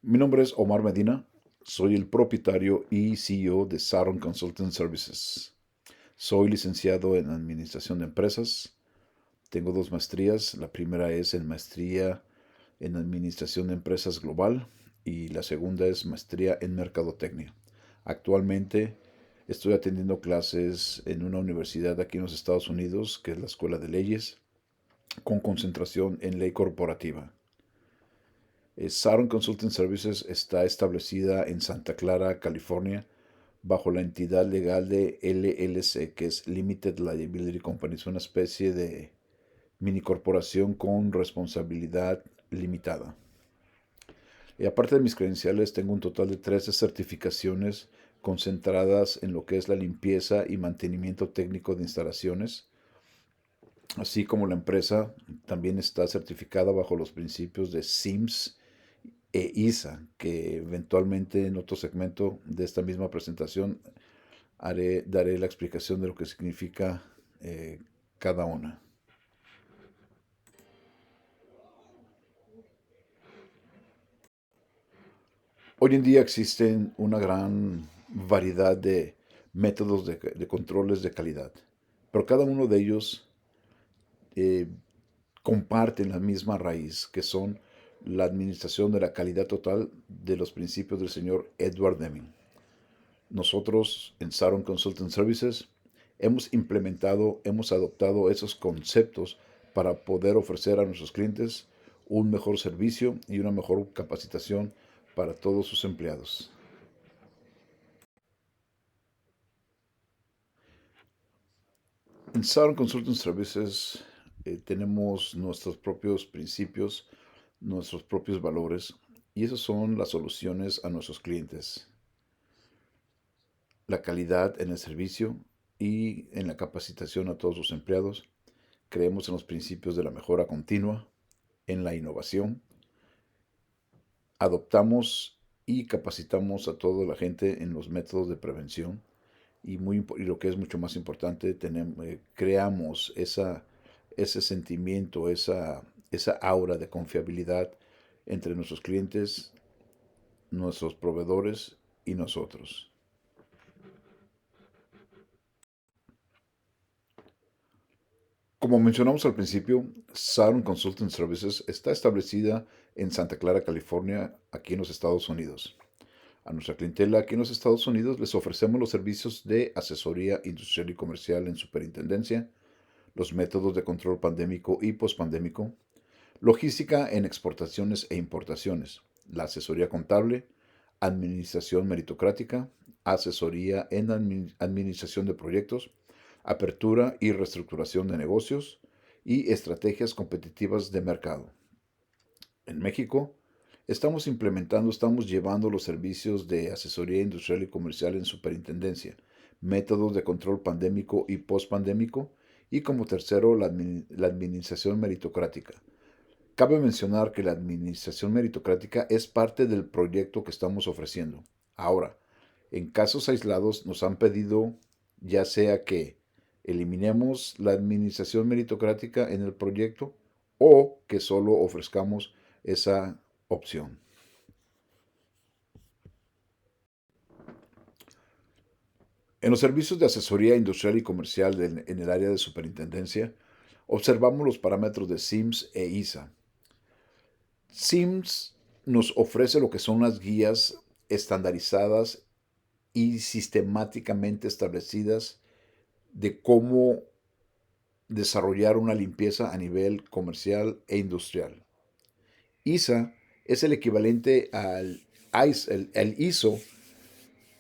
Mi nombre es Omar Medina, soy el propietario y CEO de Saron Consulting Services. Soy licenciado en Administración de Empresas. Tengo dos maestrías. La primera es en Maestría en Administración de Empresas Global y la segunda es Maestría en Mercadotecnia. Actualmente estoy atendiendo clases en una universidad aquí en los Estados Unidos, que es la Escuela de Leyes, con concentración en ley corporativa. Saron Consulting Services está establecida en Santa Clara, California, bajo la entidad legal de LLC, que es Limited Liability Company. Es una especie de mini corporación con responsabilidad limitada. Y aparte de mis credenciales, tengo un total de 13 certificaciones concentradas en lo que es la limpieza y mantenimiento técnico de instalaciones, así como la empresa también está certificada bajo los principios de SIMS e ISA, que eventualmente en otro segmento de esta misma presentación daré la explicación de lo que significa cada una. Hoy en día existen una gran variedad de métodos de controles de calidad, pero cada uno de ellos eh, comparten la misma raíz, que son la administración de la calidad total de los principios del señor Edward Deming. Nosotros en Saron Consulting Services hemos adoptado esos conceptos para poder ofrecer a nuestros clientes un mejor servicio y una mejor capacitación para todos sus empleados. En Saron Consulting Services tenemos nuestros propios principios, nuestros propios valores, y esas son las soluciones a nuestros clientes. La calidad en el servicio y en la capacitación a todos sus empleados. Creemos en los principios de la mejora continua, en la innovación. Adoptamos y capacitamos a toda la gente en los métodos de prevención. Y lo que es mucho más importante, creamos ese sentimiento, esa aura de confiabilidad entre nuestros clientes, nuestros proveedores y nosotros. Como mencionamos al principio, Saron Consulting Services está establecida en Santa Clara, California, aquí en los Estados Unidos. A nuestra clientela aquí en los Estados Unidos les ofrecemos los servicios de asesoría industrial y comercial en superintendencia, los métodos de control pandémico y pospandémico, logística en exportaciones e importaciones, la asesoría contable, administración meritocrática, asesoría en administración de proyectos, apertura y reestructuración de negocios y estrategias competitivas de mercado. En México, estamos llevando los servicios de asesoría industrial y comercial en superintendencia, métodos de control pandémico y postpandémico, y como tercero, la administración meritocrática. Cabe mencionar que la administración meritocrática es parte del proyecto que estamos ofreciendo. Ahora, en casos aislados nos han pedido ya sea que eliminemos la administración meritocrática en el proyecto o que solo ofrezcamos esa opción. En los servicios de asesoría industrial y comercial en el área de superintendencia, observamos los parámetros de SIMS e ISA. SIMS nos ofrece lo que son las guías estandarizadas y sistemáticamente establecidas de cómo desarrollar una limpieza a nivel comercial e industrial. ISA es el equivalente al ISO,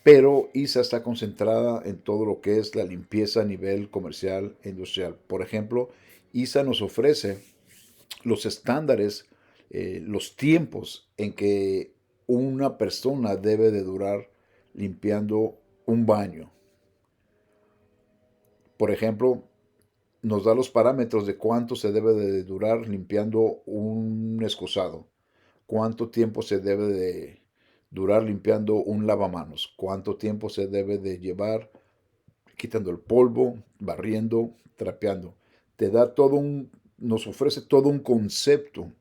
pero ISA está concentrada en todo lo que es la limpieza a nivel comercial e industrial. Por ejemplo, ISA nos ofrece los estándares, los tiempos en que una persona debe de durar limpiando un baño. Por ejemplo, nos da los parámetros de cuánto se debe de durar limpiando un excusado, cuánto tiempo se debe de durar limpiando un lavamanos, cuánto tiempo se debe de llevar quitando el polvo, barriendo, trapeando. Te da nos ofrece todo un concepto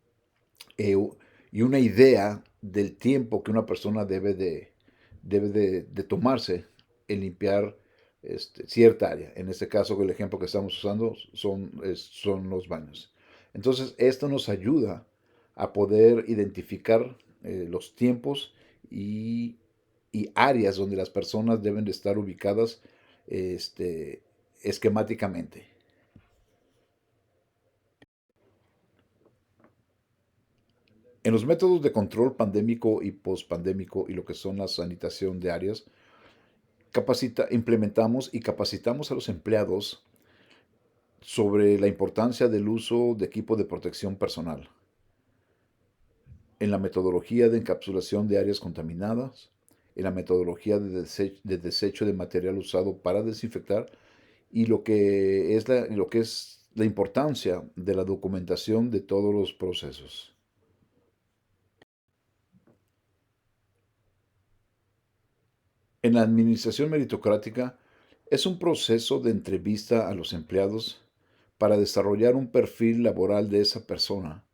y una idea del tiempo que una persona debe de tomarse en limpiar cierta área. En este caso, el ejemplo que estamos usando son los baños. Entonces, esto nos ayuda a poder identificar los tiempos y, y áreas donde las personas deben de estar ubicadas este, esquemáticamente. En los métodos de control pandémico y pospandémico y lo que son la sanitación de áreas, implementamos y capacitamos a los empleados sobre la importancia del uso de equipo de protección personal, en la metodología de encapsulación de áreas contaminadas, en la metodología de desecho de material usado para desinfectar y lo que es la importancia de la documentación de todos los procesos. En la administración meritocrática es un proceso de entrevista a los empleados para desarrollar un perfil laboral de esa persona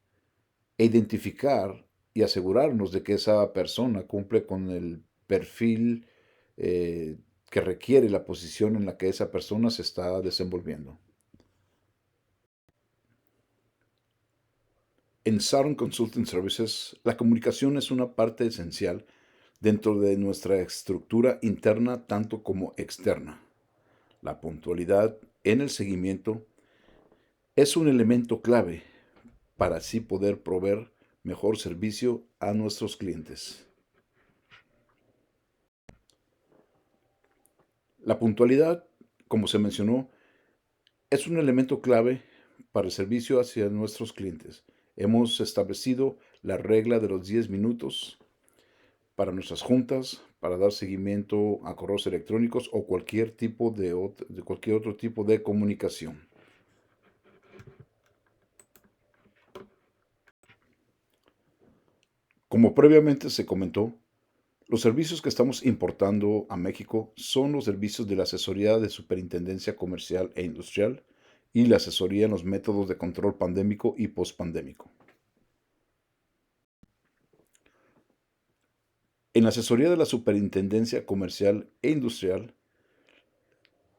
e identificar y asegurarnos de que esa persona cumple con el perfil eh, que requiere la posición en la que esa persona se está desenvolviendo. En Saturn Consulting Services, la comunicación es una parte esencial dentro de nuestra estructura interna tanto como externa. La puntualidad en el seguimiento es un elemento clave para así poder proveer mejor servicio a nuestros clientes. La puntualidad, como se mencionó, es un elemento clave para el servicio hacia nuestros clientes. Hemos establecido la regla de los 10 minutos para nuestras juntas, para dar seguimiento a correos electrónicos o cualquier otro tipo de comunicación. Como previamente se comentó, los servicios que estamos importando a México son los servicios de la asesoría de superintendencia comercial e industrial y la asesoría en los métodos de control pandémico y pospandémico. En la asesoría de la superintendencia comercial e industrial,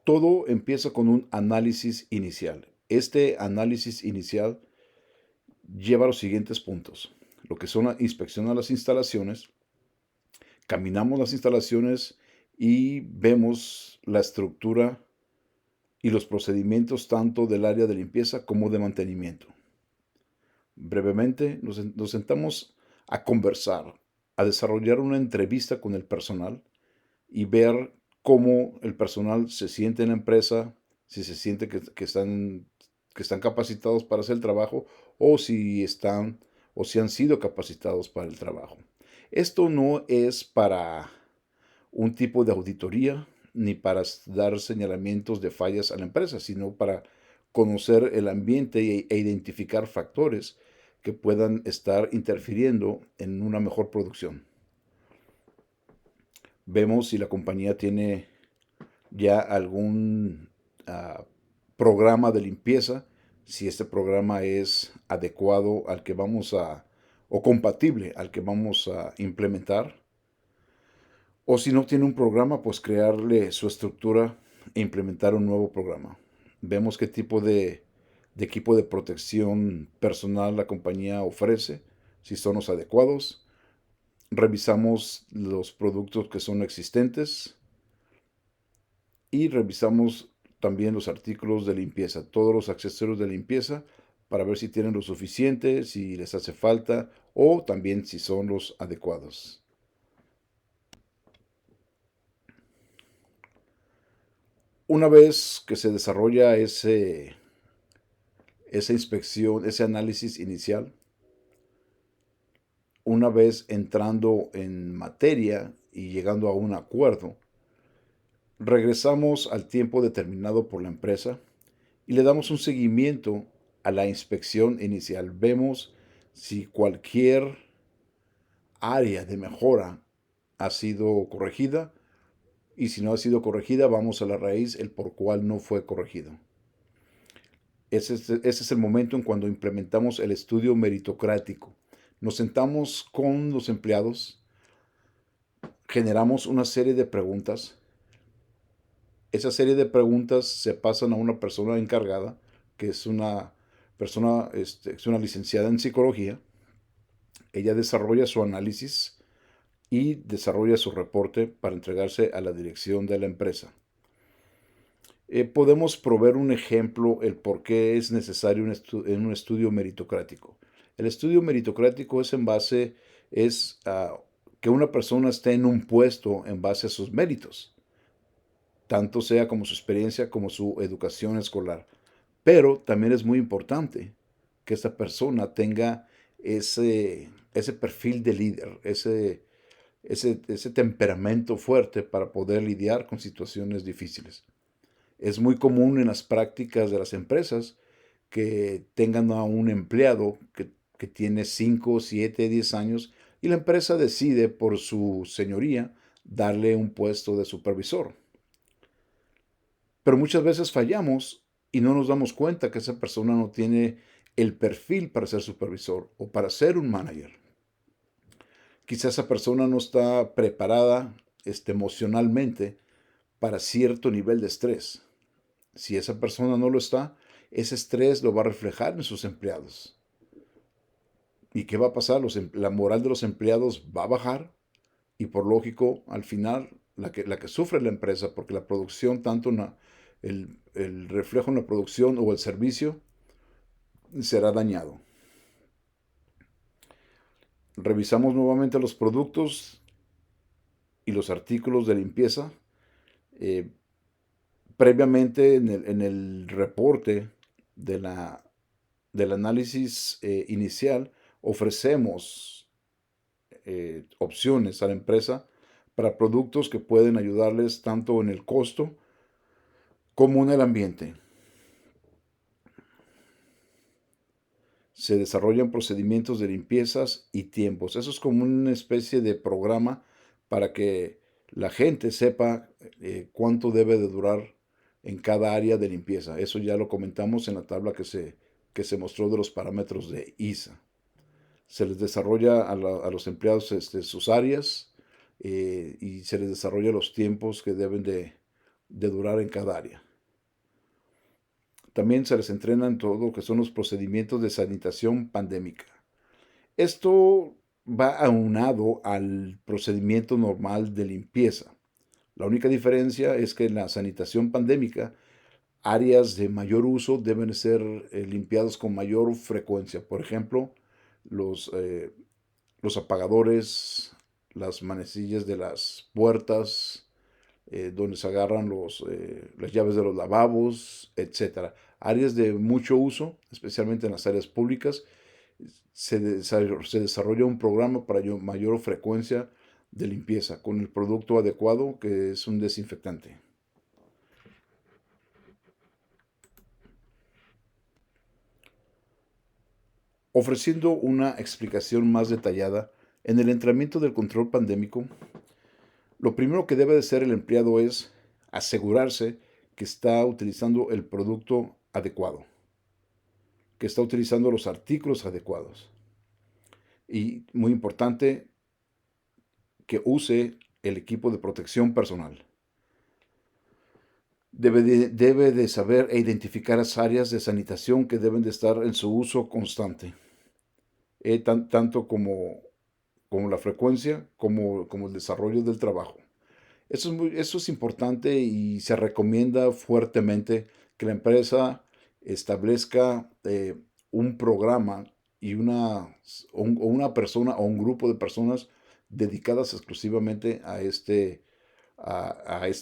todo empieza con un análisis inicial. Este análisis inicial lleva a los siguientes puntos, lo que son la inspección a las instalaciones, caminamos las instalaciones y vemos la estructura y los procedimientos tanto del área de limpieza como de mantenimiento. Brevemente nos sentamos a conversar, a desarrollar una entrevista con el personal y ver cómo el personal se siente en la empresa, si se siente que están capacitados para hacer el trabajo o si han sido capacitados para el trabajo. Esto no es para un tipo de auditoría ni para dar señalamientos de fallas a la empresa, sino para conocer el ambiente e identificar factores que puedan estar interfiriendo en una mejor producción. Vemos si la compañía tiene ya algún programa de limpieza, si este programa es adecuado al que o compatible al que vamos a implementar. O si no tiene un programa, pues crearle su estructura e implementar un nuevo programa. Vemos qué tipo de equipo de protección personal la compañía ofrece, si son los adecuados. Revisamos los productos que son existentes y revisamos también los artículos de limpieza, todos los accesorios de limpieza para ver si tienen lo suficiente, si les hace falta o también si son los adecuados. Una vez que se desarrolla esa inspección, ese análisis inicial, una vez entrando en materia y llegando a un acuerdo, regresamos al tiempo determinado por la empresa y le damos un seguimiento a la inspección inicial. Vemos si cualquier área de mejora ha sido corregida y si no ha sido corregida, vamos a la raíz, el por cual no fue corregido. Ese es el momento en cuando implementamos el estudio meritocrático. Nos sentamos con los empleados, generamos una serie de preguntas. Esa serie de preguntas se pasan a una persona encargada, que es una persona, es una licenciada en psicología. Ella desarrolla su análisis y desarrolla su reporte para entregarse a la dirección de la empresa. Podemos proveer un ejemplo el por qué es necesario un estudio meritocrático. El estudio meritocrático es en base, es que una persona esté en un puesto en base a sus méritos, tanto sea como su experiencia como su educación escolar. Pero también es muy importante que esta persona tenga ese perfil de líder, ese temperamento fuerte para poder lidiar con situaciones difíciles. Es muy común en las prácticas de las empresas que tengan a un empleado que tiene 5, 7, 10 años y la empresa decide por su señoría darle un puesto de supervisor. Pero muchas veces fallamos y no nos damos cuenta que esa persona no tiene el perfil para ser supervisor o para ser un manager. Quizás esa persona no está preparada emocionalmente para cierto nivel de estrés. Si esa persona no lo está, ese estrés lo va a reflejar en sus empleados. ¿Y qué va a pasar? La moral de los empleados va a bajar y por lógico, al final, la que sufre la empresa, porque la producción, tanto el reflejo en la producción o el servicio, será dañado. Revisamos nuevamente los productos y los artículos de limpieza. Eh, Previamente en el reporte de del análisis inicial, ofrecemos opciones a la empresa para productos que pueden ayudarles tanto en el costo como en el ambiente. Se desarrollan procedimientos de limpiezas y tiempos. Eso es como una especie de programa para que la gente sepa cuánto debe de durar en cada área de limpieza. Eso ya lo comentamos en la tabla que se mostró de los parámetros de ISA. Se les desarrolla a los empleados sus áreas y se les desarrolla los tiempos que deben de durar en cada área. También se les entrena en todo lo que son los procedimientos de sanitación pandémica. Esto va aunado al procedimiento normal de limpieza. La única diferencia es que en la sanitación pandémica, áreas de mayor uso deben ser limpiados con mayor frecuencia. Por ejemplo, los, eh, los apagadores, las manecillas de las puertas, donde se agarran las llaves de los lavabos, etcétera. Áreas de mucho uso, especialmente en las áreas públicas, se desarrolla un programa para mayor frecuencia de limpieza con el producto adecuado que es un desinfectante. Ofreciendo una explicación más detallada, en el entrenamiento del control pandémico, lo primero que debe de hacer el empleado es asegurarse que está utilizando el producto adecuado, que está utilizando los artículos adecuados. Y muy importante, que use el equipo de protección personal. Debe de saber e identificar las áreas de sanitación que deben de estar en su uso constante, tanto como la frecuencia como el desarrollo del trabajo. Eso es importante y se recomienda fuertemente que la empresa establezca un programa y una persona o un grupo de personas dedicadas exclusivamente a esta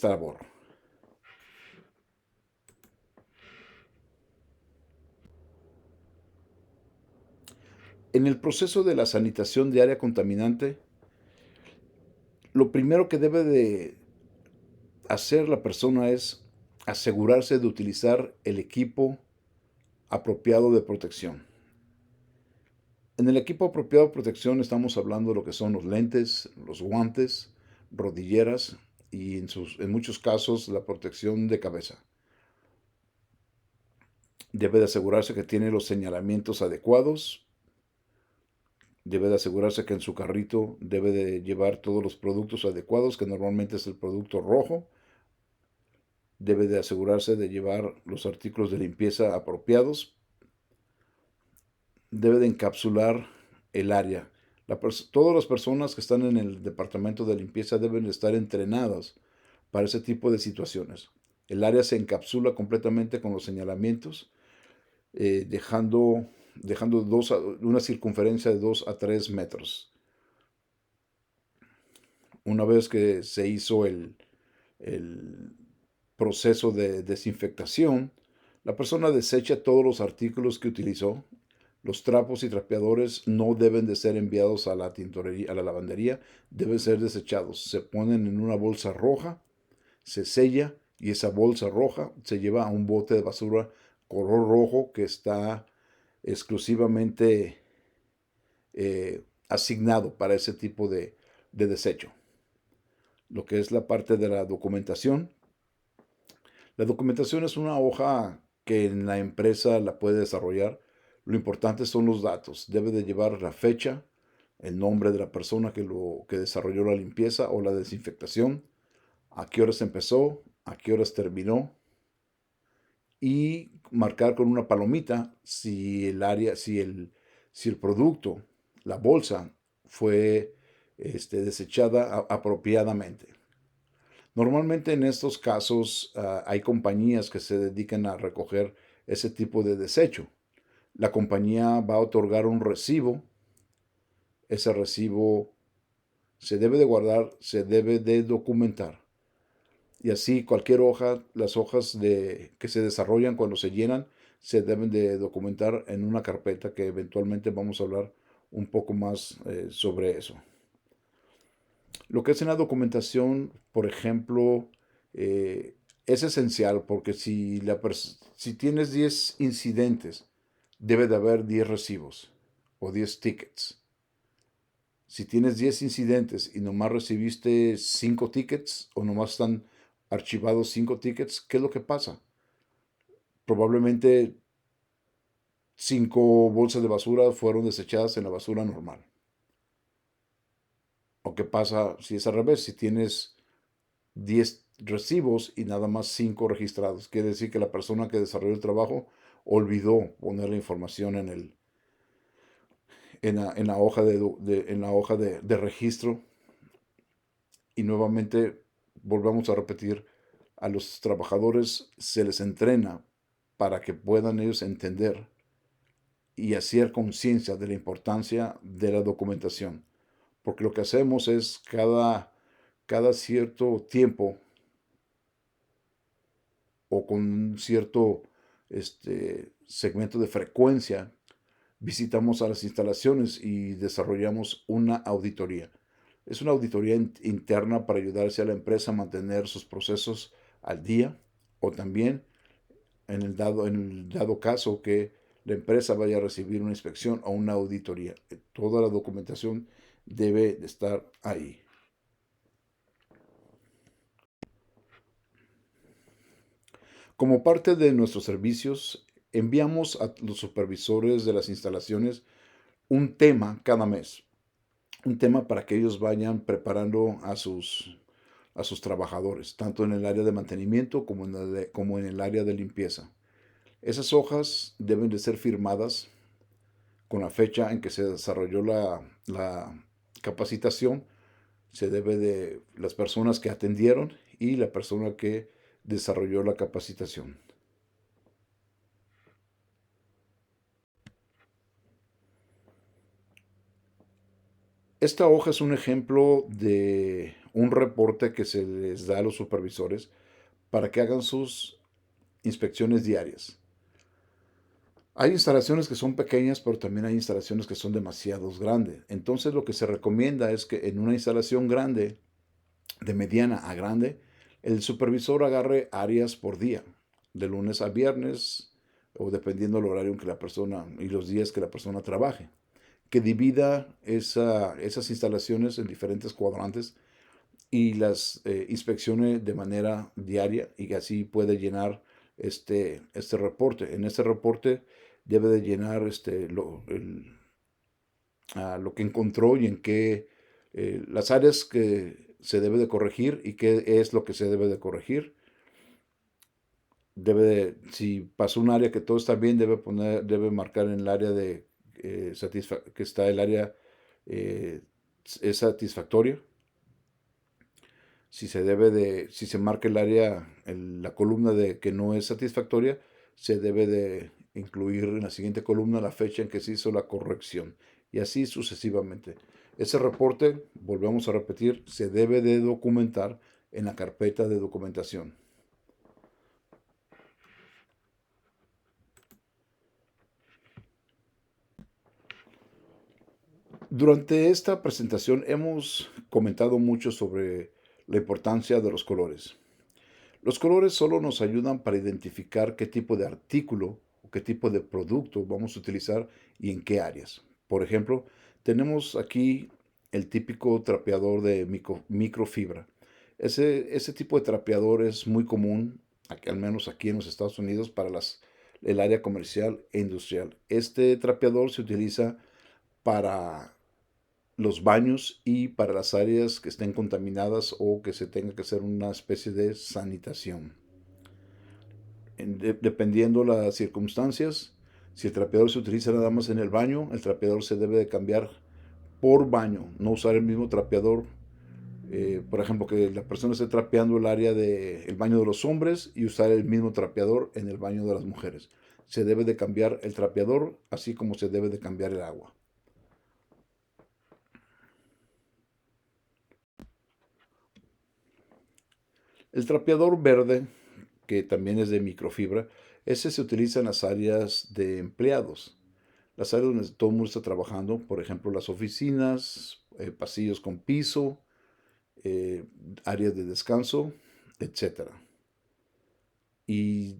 labor. En el proceso de la sanitación de área contaminante, lo primero que debe de hacer la persona es asegurarse de utilizar el equipo apropiado de protección. En el equipo apropiado de protección estamos hablando de lo que son los lentes, los guantes, rodilleras y en muchos casos la protección de cabeza. Debe de asegurarse que tiene los señalamientos adecuados Debe de asegurarse que en su carrito debe de llevar todos los productos adecuados, que normalmente es el producto rojo. Debe de asegurarse de llevar los artículos de limpieza apropiados. Debe de encapsular el área. Todas las personas que están en el departamento de limpieza deben de estar entrenadas para ese tipo de situaciones. El área se encapsula completamente con los señalamientos, dejando una circunferencia de 2 a 3 metros. Una vez que se hizo el proceso de desinfectación, la persona desecha todos los artículos que utilizó. Los trapos y trapeadores no deben de ser enviados a la tintorería, a la lavandería, deben ser desechados. Se ponen en una bolsa roja, se sella y esa bolsa roja se lleva a un bote de basura color rojo que está exclusivamente asignado para ese tipo de desecho. Lo que es la parte de la documentación. La documentación es una hoja que en la empresa la puede desarrollar. Lo importante son los datos. Debe de llevar la fecha, el nombre de la persona que desarrolló la limpieza o la desinfectación, a qué horas empezó, a qué horas terminó, y marcar con una palomita si el área, si el producto, la bolsa, fue desechada apropiadamente. Normalmente en estos casos hay compañías que se dedican a recoger ese tipo de desecho. La compañía va a otorgar un recibo. Ese recibo se debe de guardar, se debe de documentar. Y así cualquier hoja, las hojas que se desarrollan cuando se llenan, se deben de documentar en una carpeta que eventualmente vamos a hablar un poco más sobre eso. Lo que es en la documentación, por ejemplo, es esencial porque si tienes 10 incidentes, debe de haber 10 recibos o 10 tickets. Si tienes 10 incidentes y nomás recibiste 5 tickets o nomás están archivados 5 tickets, ¿qué es lo que pasa? Probablemente 5 bolsas de basura fueron desechadas en la basura normal. ¿O qué pasa si es al revés? Si tienes 10 recibos y nada más 5 registrados. Quiere decir que la persona que desarrolló el trabajo olvidó poner la información en la hoja, de registro. Y nuevamente volvemos a repetir, a los trabajadores se les entrena para que puedan ellos entender y hacer conciencia de la importancia de la documentación. Porque lo que hacemos es cada cierto tiempo o con un cierto segmento de frecuencia, visitamos a las instalaciones y desarrollamos una auditoría. Es una auditoría interna para ayudarse a la empresa a mantener sus procesos al día, o también en el dado caso que la empresa vaya a recibir una inspección o una auditoría. Toda la documentación debe de estar ahí. Como parte de nuestros servicios, enviamos a los supervisores de las instalaciones un tema cada mes, un tema para que ellos vayan preparando a sus trabajadores, tanto en el área de mantenimiento como en el área de limpieza. Esas hojas deben de ser firmadas con la fecha en que se desarrolló la capacitación. Se debe de las personas que atendieron y la persona que desarrolló la capacitación. Esta hoja es un ejemplo de un reporte que se les da a los supervisores para que hagan sus inspecciones diarias. Hay instalaciones que son pequeñas, pero también hay instalaciones que son demasiado grandes. Entonces lo que se recomienda es que en una instalación grande, de mediana a grande, el supervisor agarre áreas por día, de lunes a viernes, o dependiendo del horario en que la persona y los días que la persona trabaje, que divida esas instalaciones en diferentes cuadrantes y las inspeccione de manera diaria, y así puede llenar este reporte. En este reporte debe de llenar lo que encontró y en qué, las áreas que se debe de corregir y qué es lo que se debe de corregir. Si pasó un área que todo está bien, debe marcar en el área que está el área eh, es satisfactoria. Si se marca el área, la columna de que no es satisfactoria, se debe de incluir en la siguiente columna la fecha en que se hizo la corrección y así sucesivamente. Ese reporte, volvemos a repetir, se debe de documentar en la carpeta de documentación. Durante esta presentación hemos comentado mucho sobre la importancia de los colores. Los colores solo nos ayudan para identificar qué tipo de artículo o qué tipo de producto vamos a utilizar y en qué áreas. Por ejemplo, tenemos aquí el típico trapeador de microfibra. Ese tipo de trapeador es muy común, al menos aquí en los Estados Unidos, para el área comercial e industrial. Este trapeador se utiliza para los baños y para las áreas que estén contaminadas o que se tenga que hacer una especie de sanitación. Dependiendo las circunstancias, si el trapeador se utiliza nada más en el baño, el trapeador se debe de cambiar por baño, no usar el mismo trapeador. Por ejemplo, que la persona esté trapeando el área del baño de los hombres y usar el mismo trapeador en el baño de las mujeres. Se debe de cambiar el trapeador, así como se debe de cambiar el agua. El trapeador verde, que también es de microfibra, ese se utiliza en las áreas de empleados. Las áreas donde todo el mundo está trabajando, por ejemplo, las oficinas, pasillos con piso, eh, áreas de descanso, etcétera. Y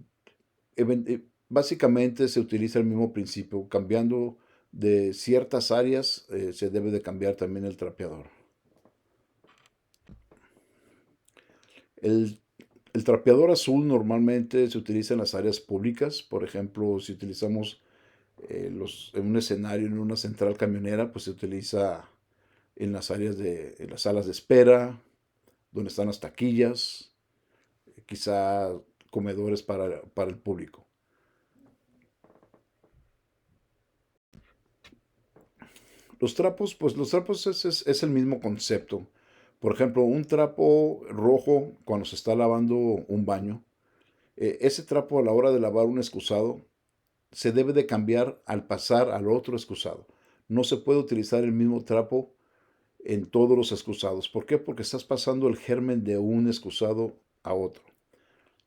básicamente se utiliza el mismo principio, cambiando de ciertas áreas, se debe de cambiar también el trapeador. El, el trapeador azul normalmente se utiliza en las áreas públicas, por ejemplo, si utilizamos en un escenario, en una central camionera, pues se utiliza en las salas de espera, donde están las taquillas, quizá comedores para el público. Pues los trapos es el mismo concepto. Por ejemplo, un trapo rojo cuando se está lavando un baño, ese trapo a la hora de lavar un excusado se debe de cambiar al pasar al otro excusado. No se puede utilizar el mismo trapo en todos los excusados. ¿Por qué? Porque estás pasando el germen de un excusado a otro.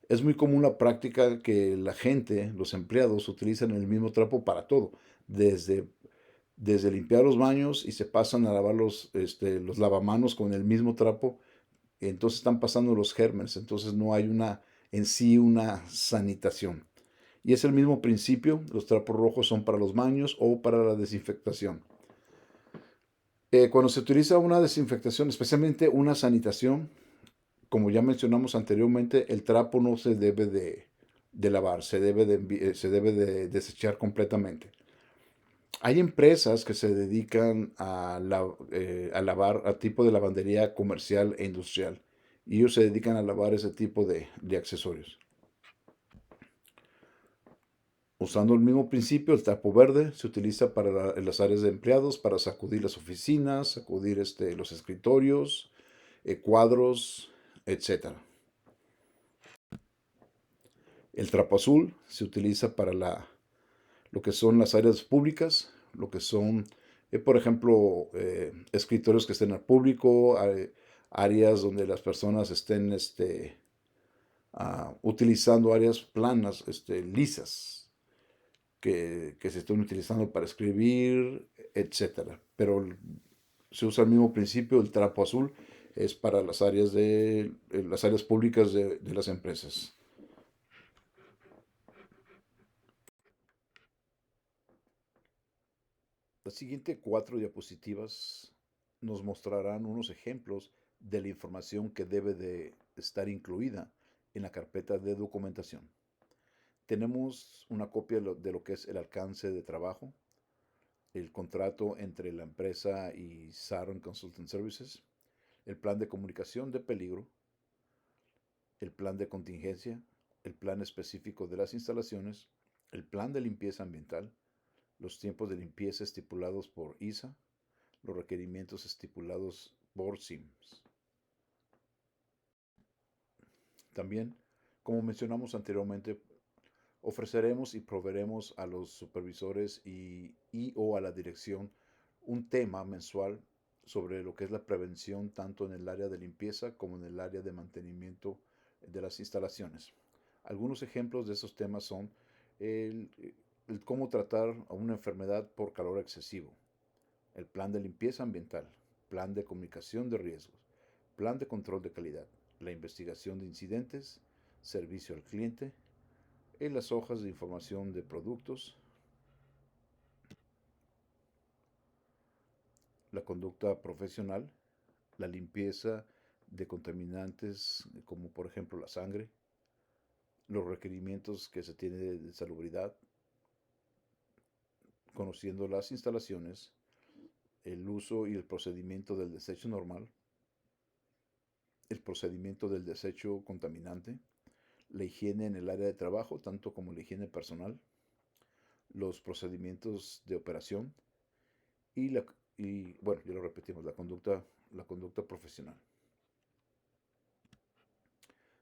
Es muy común la práctica que la gente, los empleados, utilizan el mismo trapo para todo, desde, desde limpiar los baños y se pasan a lavar los lavamanos con el mismo trapo, entonces están pasando los gérmenes, entonces no hay en sí una sanitación. Y es el mismo principio, los trapos rojos son para los baños o para la desinfectación. Cuando se utiliza una desinfectación, especialmente una sanitación, como ya mencionamos anteriormente, el trapo no se debe de lavar, se debe de desechar completamente. Hay empresas que se dedican a lavar a tipo de lavandería comercial e industrial y ellos se dedican a lavar ese tipo de accesorios. Usando el mismo principio, el trapo verde se utiliza en las áreas de empleados para sacudir las oficinas, sacudir los escritorios, cuadros, etcétera. El trapo azul se utiliza para lo que son las áreas públicas, lo que son, por ejemplo, escritorios que estén al público, áreas donde las personas estén utilizando áreas planas, lisas, que se estén utilizando para escribir, etcétera. Pero se usa el mismo principio, el trapo azul es para las áreas públicas de las empresas. Las siguientes cuatro diapositivas nos mostrarán unos ejemplos de la información que debe de estar incluida en la carpeta de documentación. Tenemos una copia de lo que es el alcance de trabajo, el contrato entre la empresa y Saron Consulting Services, el plan de comunicación de peligro, el plan de contingencia, el plan específico de las instalaciones, el plan de limpieza ambiental, los tiempos de limpieza estipulados por ISA, los requerimientos estipulados por SIMS. También, como mencionamos anteriormente, ofreceremos y proveeremos a los supervisores o a la dirección un tema mensual sobre lo que es la prevención tanto en el área de limpieza como en el área de mantenimiento de las instalaciones. Algunos ejemplos de esos temas son el cómo tratar a una enfermedad por calor excesivo, el plan de limpieza ambiental, plan de comunicación de riesgos, plan de control de calidad, la investigación de incidentes, servicio al cliente, en las hojas de información de productos, la conducta profesional, la limpieza de contaminantes como por ejemplo la sangre, los requerimientos que se tienen de salubridad, conociendo las instalaciones, el uso y el procedimiento del desecho normal, el procedimiento del desecho contaminante, la higiene en el área de trabajo, tanto como la higiene personal, los procedimientos de operación y bueno, ya lo repetimos, la conducta profesional.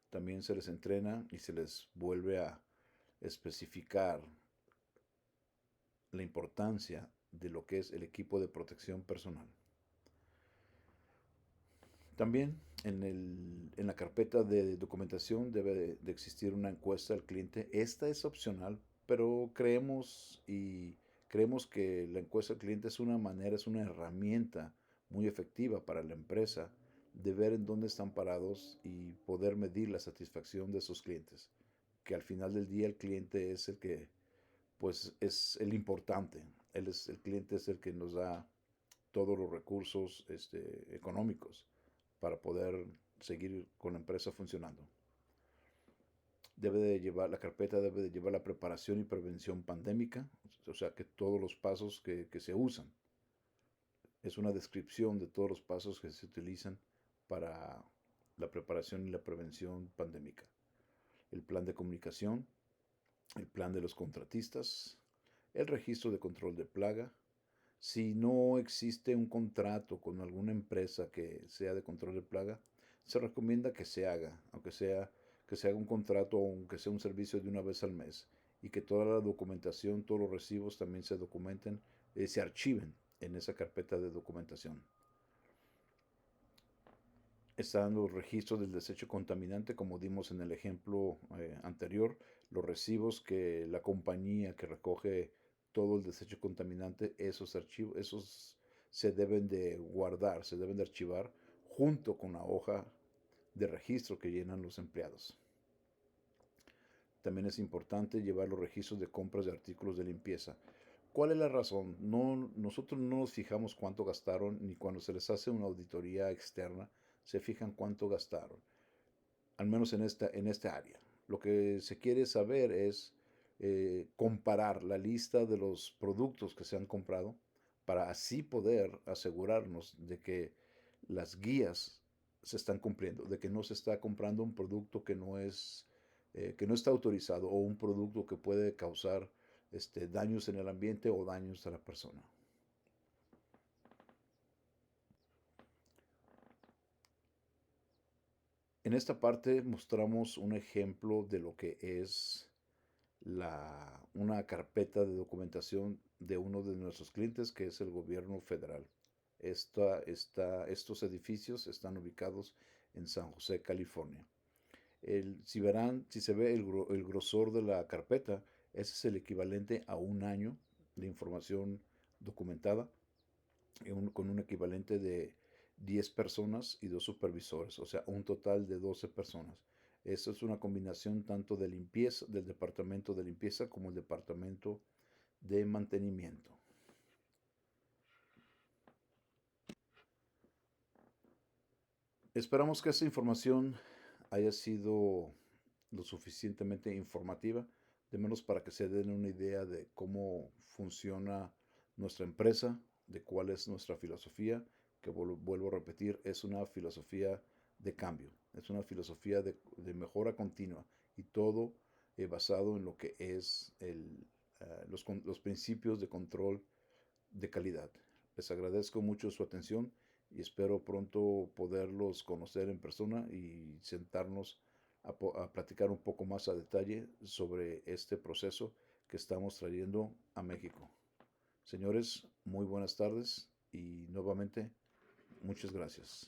También se les entrena y se les vuelve a especificar la importancia de lo que es el equipo de protección personal. También en la carpeta de documentación debe de existir una encuesta al cliente. Esta es opcional, pero creemos que la encuesta al cliente es una manera, es una herramienta muy efectiva para la empresa de ver en dónde están parados y poder medir la satisfacción de sus clientes. Que al final del día el cliente es el que, pues, es el importante. El cliente es el que nos da todos los recursos económicos para poder seguir con la empresa funcionando. La carpeta debe de llevar la preparación y prevención pandémica, o sea que todos los pasos que se usan. Es una descripción de todos los pasos que se utilizan para la preparación y la prevención pandémica. El plan de comunicación, el plan de los contratistas, el registro de control de plaga. Si no existe un contrato con alguna empresa que sea de control de plaga, se recomienda que se haga, aunque sea que se haga un contrato o aunque sea un servicio de una vez al mes y que toda la documentación, todos los recibos también se documenten, se archiven en esa carpeta de documentación. Están los registros del desecho contaminante, como dimos en el ejemplo anterior, los recibos que la compañía que recoge todo el desecho contaminante, esos archivos, esos se deben de guardar, se deben de archivar junto con la hoja de registro que llenan los empleados. También es importante llevar los registros de compras de artículos de limpieza. ¿Cuál es la razón? Nosotros no nos fijamos cuánto gastaron, ni cuando se les hace una auditoría externa se fijan cuánto gastaron, al menos en esta área. Lo que se quiere saber es comparar la lista de los productos que se han comprado para así poder asegurarnos de que las guías se están cumpliendo, de que no se está comprando un producto que no está autorizado o un producto que puede causar daños en el ambiente o daños a la persona. En esta parte mostramos un ejemplo de lo que es una carpeta de documentación de uno de nuestros clientes, que es el gobierno federal. Estos edificios están ubicados en San José, California. Si se ve el grosor de la carpeta, ese es el equivalente a un año de información documentada, con un equivalente de 10 personas y 2 supervisores, o sea, un total de 12 personas. Eso es una combinación tanto de limpieza, del departamento de limpieza como el departamento de mantenimiento. Esperamos que esta información haya sido lo suficientemente informativa, de menos para que se den una idea de cómo funciona nuestra empresa, de cuál es nuestra filosofía, que vuelvo a repetir, es una filosofía de cambio, es una filosofía de mejora continua y todo basado en lo que es los principios de control de calidad. Les agradezco mucho su atención y espero pronto poderlos conocer en persona y sentarnos a platicar un poco más a detalle sobre este proceso que estamos trayendo a México. Señores, muy buenas tardes y nuevamente muchas gracias.